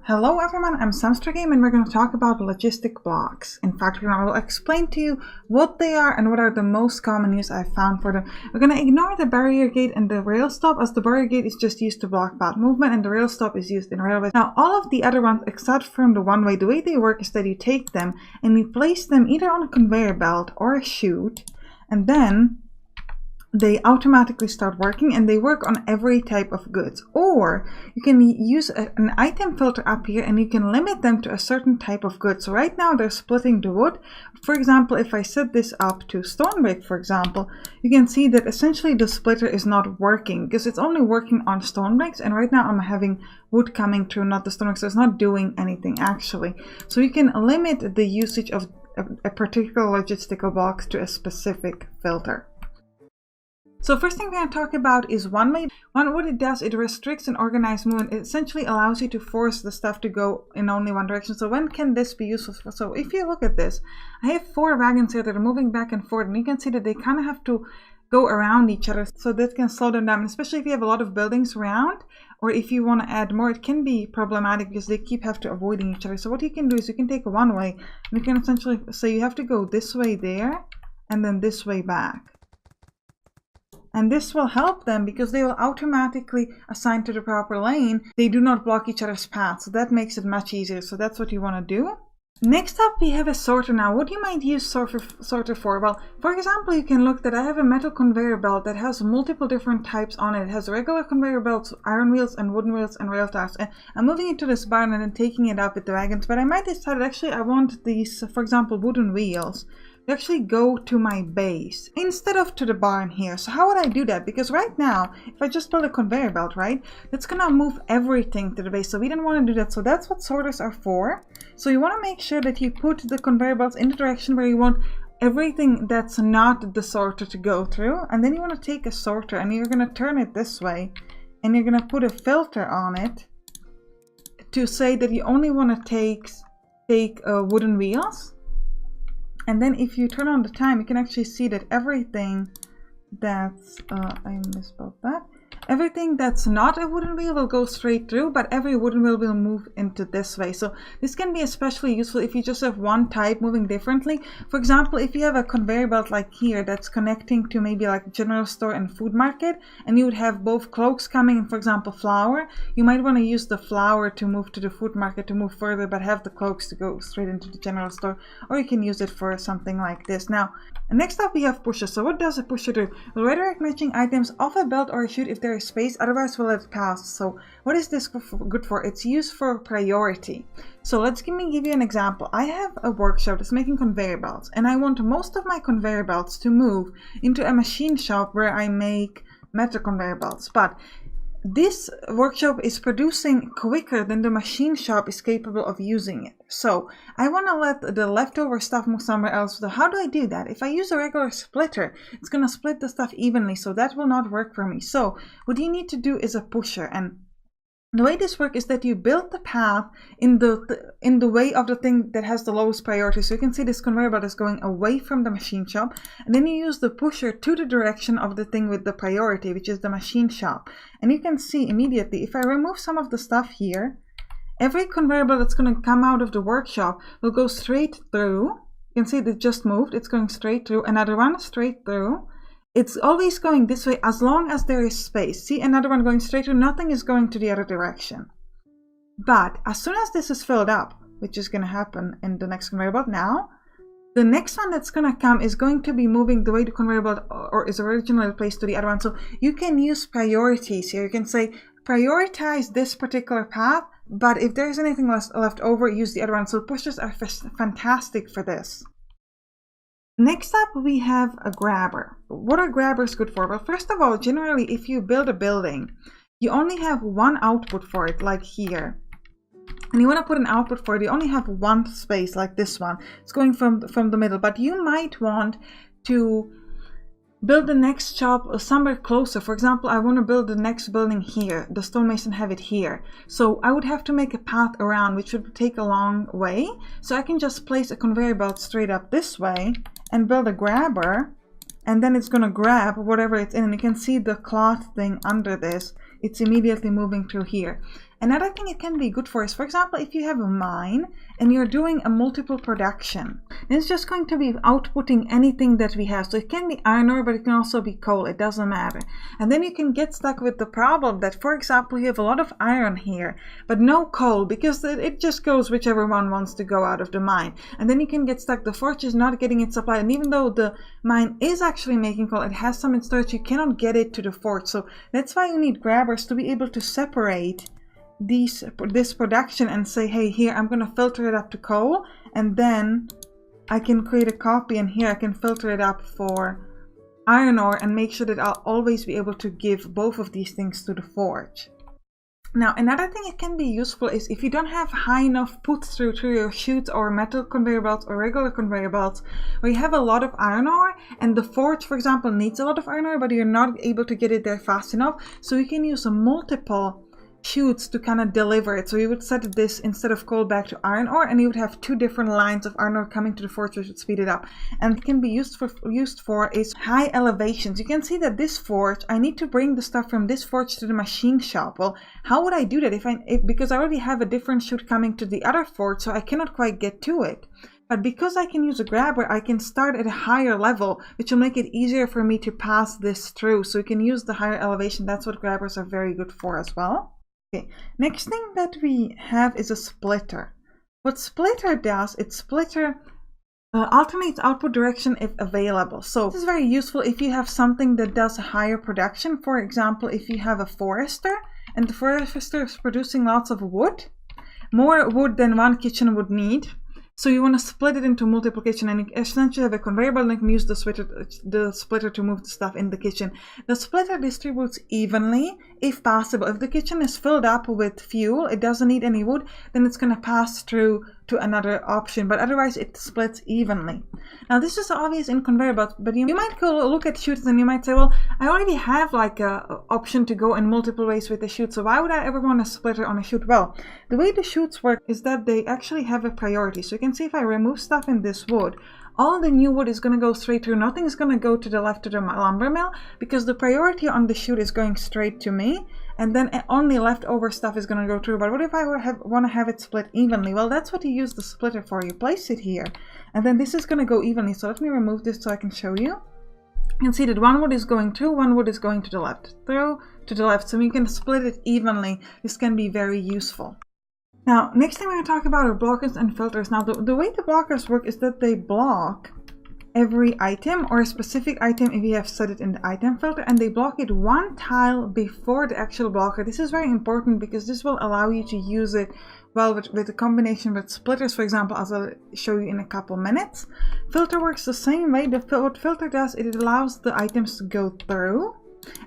Hello everyone, I'm Sampstra and we're going to talk about logistic blocks. In fact, I will explain to you what they are and what are the most common use I've found for them. We're going to ignore the barrier gate and the rail stop, as the barrier gate is just used to block path movement and the rail stop is used in railways. Now all of the other ones except from the one way, the way they work is that you take them and you place them either on a conveyor belt or a chute, and then they automatically start working, and they work on every type of goods. Or you can use an item filter up here and you can limit them to a certain type of good. So right now they're splitting the wood. For example, if I set this up to stone brick, for example, you can see that essentially the splitter is not working because it's only working on stone bricks, and right now I'm having wood coming through, not the stone bricks, so it's not doing anything actually. So you can limit the usage of a particular logistical block to a specific filter. So first thing we're going to talk about is one way. What it does, it restricts an organized movement. It essentially allows you to force the stuff to go in only one direction. So when can this be useful for? So if you look at this, I have 4 wagons here that are moving back and forth, and you can see that they kind of have to go around each other, so that can slow them down, especially if you have a lot of buildings around, or if you want to add more, it can be problematic because they have to avoiding each other. So what you can do is you can take a one way and you can essentially say you have to go this way there and then this way back. And this will help them because they will automatically assign to the proper lane. They do not block each other's paths, so that makes it much easier. So that's what you want to do. Next up, we have a sorter. Now, what you might use sorter for? Well, for example, you can look that I have a metal conveyor belt that has multiple different types on it. It has regular conveyor belts, iron wheels and wooden wheels and rail ties. And I'm moving it to this barn and then taking it up with the wagons. But I might decide actually I want these, for example, wooden wheels, actually go to my base instead of to the barn here. So how would I do that? Because right now, if I just build a conveyor belt, right, that's gonna move everything to the base. So we don't want to do that. So that's what sorters are for. So you want to make sure that you put the conveyor belts in the direction where you want everything that's not the sorter to go through. And then you want to take a sorter and you're going to turn it this way and you're going to put a filter on it to say that you only want to take wooden wheels. And then if you turn on the time, you can actually see that everything that's, I misspelled that. Everything that's not a wooden wheel will go straight through, but every wooden wheel will move into this way. So this can be especially useful if you just have one type moving differently. For example, if you have a conveyor belt like here that's connecting to maybe like general store and food market, and you would have both cloaks coming in, for example, flour, you might want to use the flour to move to the food market to move further, but have the cloaks to go straight into the general store, or you can use it for something like this. Now, next up we have pushers. So what does a pusher do? We'll redirect matching items off a belt or a chute if there is space, otherwise we'll let it pass. So what is this good for? It's used for priority. So let me give you an example. I have a workshop that's making conveyor belts, and I want most of my conveyor belts to move into a machine shop where I make metal conveyor belts. But this workshop is producing quicker than the machine shop is capable of using it. So I want to let the leftover stuff move somewhere else. So how do I do that? If I use a regular splitter, it's going to split the stuff evenly, so that will not work for me. So what you need to do is a pusher, and the way this works is that you build the path in the way of the thing that has the lowest priority. So you can see this conveyor belt is going away from the machine shop, and then you use the pusher to the direction of the thing with the priority, which is the machine shop. And you can see immediately, if I remove some of the stuff here, every conveyor belt that's going to come out of the workshop will go straight through. You can see it just moved. It's going straight through. Another one straight through. It's always going this way as long as there is space. See, another one going straight through, nothing is going to the other direction. But as soon as this is filled up, which is going to happen in the next conveyor belt now, the next one that's going to come is going to be moving the way the conveyor belt or is originally placed to the other one. So you can use priorities here. You can say, prioritize this particular path, but if there's anything left over, use the other one. So pushers are fantastic for this. Next up, we have a grabber. What are grabbers good for? Well, first of all, generally, if you build a building, you only have one output for it, like here. And you want to put an output for it, you only have one space, like this one. It's going from the middle, but you might want to build the next shop somewhere closer. For example, I want to build the next building here. The stonemason have it here. So I would have to make a path around, which would take a long way. So I can just place a conveyor belt straight up this way and build a grabber, and then it's going to grab whatever it's in. And you can see the cloth thing under this. It's immediately moving through here. Another thing it can be good for is, for example, if you have a mine and you're doing a multiple production, it's just going to be outputting anything that we have. So it can be iron ore, but it can also be coal. It doesn't matter. And then you can get stuck with the problem that, for example, you have a lot of iron here, but no coal, because it just goes whichever one wants to go out of the mine. And then you can get stuck. The forge is not getting its supply. And even though the mine is actually making coal, it has some in storage, you cannot get it to the forge. So that's why you need grabbers to be able to separate this production and say, hey, here I'm going to filter it up to coal, and then I can create a copy, and here I can filter it up for iron ore and make sure that I'll always be able to give both of these things to the forge. Now, another thing it can be useful is if you don't have high enough put through your chutes or metal conveyor belts or regular conveyor belts, where you have a lot of iron ore and the forge, for example, needs a lot of iron ore, but you're not able to get it there fast enough, so you can use multiple chutes to kind of deliver it. So you would set this instead of coal back to iron ore, and you would have 2 different lines of iron ore coming to the forge, which would speed it up. And it can be used for is high elevations. You can see that this forge, I need to bring the stuff from this forge to the machine shop. Well, how would I do that because I already have a different chute coming to the other forge, so I cannot quite get to it. But because I can use a grabber, I can start at a higher level, which will make it easier for me to pass this through. So you can use the higher elevation. That's what grabbers are very good for as well. Okay, next thing that we have is a splitter. What splitter does, splitter alternates output direction if available. So this is very useful if you have something that does a higher production. For example, if you have a forester and the forester is producing lots of wood, more wood than one kitchen would need. So you want to split it into multiplication, and you essentially have a conveyor belt and you can use the splitter to move the stuff in the kitchen. The splitter distributes evenly if possible. If the kitchen is filled up with fuel, it doesn't need any wood, then it's going to pass through to another option, but otherwise it splits evenly. Now this is obvious in conveyor belts, but you might go look at chutes and you might say, well, I already have like a option to go in multiple ways with the chute, so why would I ever want a splitter on a chute? Well, the way the chutes work is that they actually have a priority. So you can see if I remove stuff in this wood, all the new wood is going to go straight through. Nothing is going to go to the left to the lumber mill, because the priority on the chute is going straight to me, and then only leftover stuff is going to go through. But what if I want to have it split evenly? Well, that's what you use the splitter for. You place it here, and then this is going to go evenly. So let me remove this so I can show you. You can see that one wood is going through, one wood is going to the left, through to the left. So you can split it evenly. This can be very useful. Now, next thing we're going to talk about are blockers and filters. Now, the way the blockers work is that they block every item or a specific item if you have set it in the item filter, and they block it one tile before the actual blocker. This is very important because this will allow you to use it well with a combination with splitters, for example, as I'll show you in a couple minutes. Filter works the same way. What filter does, it allows the items to go through.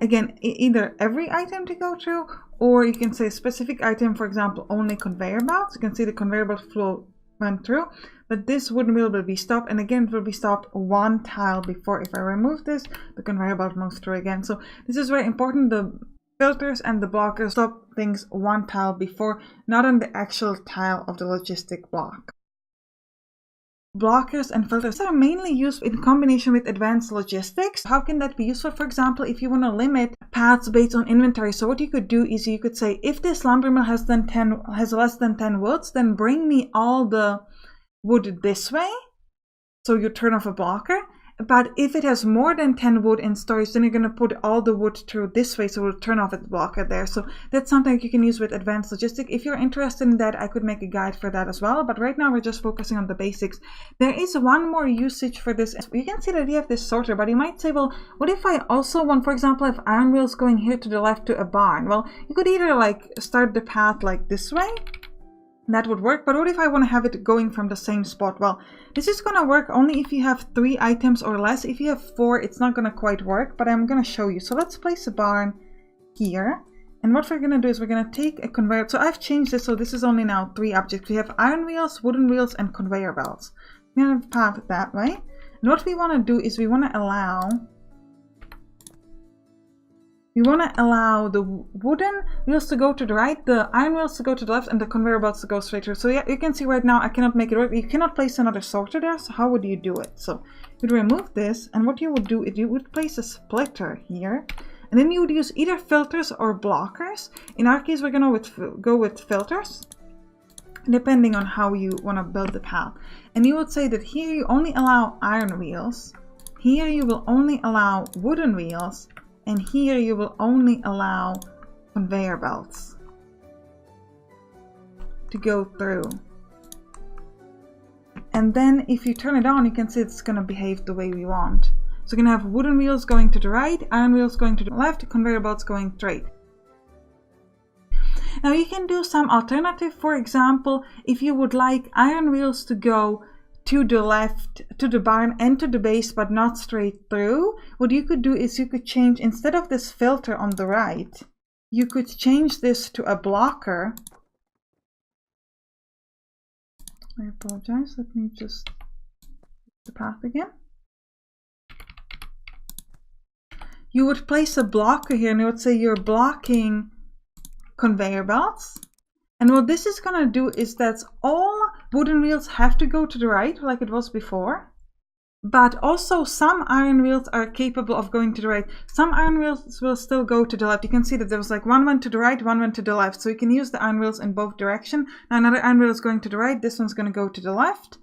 Again, either every item to go through, or you can say a specific item, for example, only conveyor belts. You can see the conveyor belt flow went through, but this wooden wheel will be stopped, and again it will be stopped one tile before. If I remove this, the conveyor belt moves through again. So this is very important. The filters and the blockers stop things one tile before, not on the actual tile of the logistic block. Blockers and filters are mainly used in combination with advanced logistics. How can that be useful? For example, if you want to limit paths based on inventory, so what you could do is you could say, if this lumber mill has less than 10 woods, then bring me all the wood this way. So you turn off a blocker. But if it has more than 10 wood in storage, then you're going to put all the wood through this way, so we'll turn off the blocker there. So that's something you can use with advanced logistics. If you're interested in that, I could make a guide for that as well. But right now we're just focusing on the basics. There is one more usage for this. You can see that we have this sorter, but you might say, well, what if I also want, for example, if iron wheels going here to the left to a barn? Well, you could either like start the path like this way. That would work, but what if I want to have it going from the same spot? Well, this is going to work only if you have 3 items or less. If you have 4, it's not going to quite work, but I'm going to show you. So let's place a barn here. And what we're going to do is we're going to take a conveyor. So I've changed this, so this is only now 3 objects. We have iron wheels, wooden wheels, and conveyor belts. We're going to path it that way. And what we want to do is we want to allow the wooden wheels to go to the right, the iron wheels to go to the left, and the conveyor belts to go straight through. So yeah, you can see right now I cannot make it work. You cannot place another sorter there, so how would you do it? So you'd remove this, and what you would do is you would place a splitter here, And then you would use either filters or blockers. In our case, we're going to go with filters, depending on how you want to build the path. And you would say that here you only allow iron wheels, here you will only allow wooden wheels, and here you will only allow conveyor belts to go through. And then if you turn it on, you can see it's going to behave the way we want. So we're going to have wooden wheels going to the right, iron wheels going to the left, conveyor belts going straight. Now you can do some alternative. For example, if you would like iron wheels to go to the left, to the barn and to the base, but not straight through, what you could do is you could change, instead of this filter on the right, you could change this to a blocker. I apologize, let me just the path again. You would place a blocker here and it would say you're blocking conveyor belts. And what this is going to do is that all wooden wheels have to go to the right like it was before. But also some iron wheels are capable of going to the right. Some iron wheels will still go to the left. You can see that there was like one went to the right, one went to the left. So you can use the iron wheels in both directions. Now another iron wheel is going to the right, this one's going to go to the left.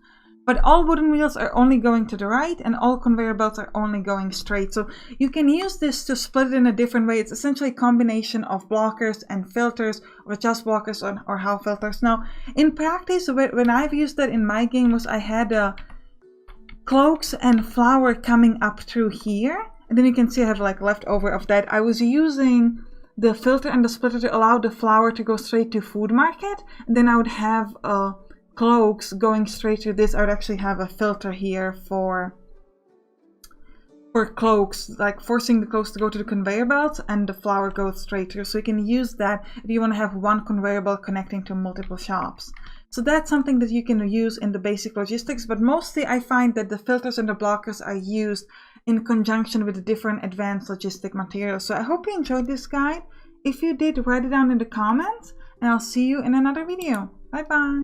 But all wooden wheels are only going to the right and all conveyor belts are only going straight. So you can use this to split it in a different way. It's essentially a combination of blockers and filters, or just blockers or half filters. Now in practice, when I've used that in my game, was I had cloaks and flour coming up through here. And then you can see I have like leftover of that. I was using the filter and the splitter to allow the flour to go straight to food market. And then I would have cloaks going straight to this. I would actually have a filter here for cloaks, like forcing the cloaks to go to the conveyor belt and the flour goes straight through. So you can use that if you want to have one conveyor belt connecting to multiple shops. So that's something that you can use in the basic logistics, but mostly I find that the filters and the blockers are used in conjunction with the different advanced logistic materials. So I hope you enjoyed this guide. If you did, write it down in the comments and I'll see you in another video. Bye bye.